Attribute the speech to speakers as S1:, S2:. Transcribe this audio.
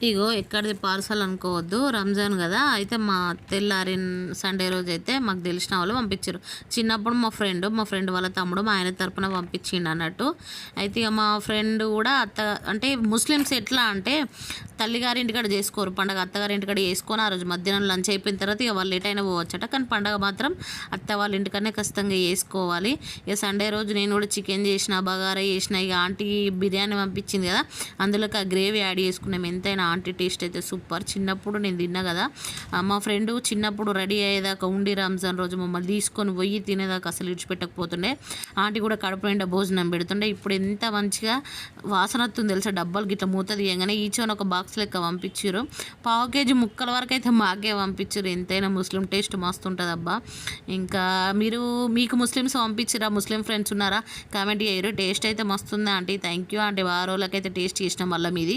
S1: ఇగో ఎక్కడిది పార్సల్ అనుకోవద్దు, రంజాన్ కదా. అయితే మా తెల్లారి సండే రోజు అయితే మాకు తెలిసిన వాళ్ళు పంపించారు. చిన్నప్పుడు మా ఫ్రెండ్ వాళ్ళ తమ్ముడు మా ఆయన తరపున పంపించిండు అన్నట్టు. అయితే ఇక మా ఫ్రెండ్ కూడా అంటే ముస్లిమ్స్ ఎట్లా అంటే తల్లిగారి ఇంటికాడ చేసుకోరు పండగ, అత్తగారి ఇంటికాడ చేసుకొని ఆ రోజు మధ్యాహ్నం లంచ్ అయిపోయిన తర్వాత ఇక వాళ్ళు ఎటైనా పోవచ్చట. కానీ పండగ మాత్రం అత్త వాళ్ళ ఇంటికనే ఖచ్చితంగా చేసుకోవాలి. ఇక సండే రోజు నేను కూడా చికెన్ చేసిన, బగారా చేసిన. ఇక ఆంటీ బిర్యానీ పంపించింది కదా, అందులోకి ఆ గ్రేవీ యాడ్ చేసుకున్నాం. ఎంతైనా ఆంటీ టేస్ట్ అయితే సూపర్. చిన్నప్పుడు నేను తిన్నా కదా, మా ఫ్రెండ్ చిన్నప్పుడు రెడీ అయ్యేదాకా ఉండి రంజాన్ రోజు మమ్మల్ని తీసుకొని పోయి తినేదాకా అసలు విడిచిపెట్టకపోతుండే. ఆంటీ కూడా కడుపు నిండా భోజనం పెడుతుండే. ఇప్పుడు ఎంత మంచిగా వాసన వస్తుంది తెలుసా, డబ్బాలు గిట్ల మూత తీయగానే ఈచోని ఒక బాక్స్ లెక్క పంపించారు. పావు కేజీ ముక్కల వరకు అయితే మాకే పంపించారు. ఎంతైనా ముస్లిం టేస్ట్ మస్తు ఉంటుంది అబ్బా. ఇంకా మీకు ముస్లిమ్స్ పంపించారా, ముస్లిం ఫ్రెండ్స్ ఉన్నారా, కామెంట్ చేయరు. టేస్ట్ అయితే మస్తుందా ఆంటీ, థ్యాంక్ యూ ఆంటీ. 6 రోజులకైతే టేస్ట్ చేసినాం మళ్ళీ మీది.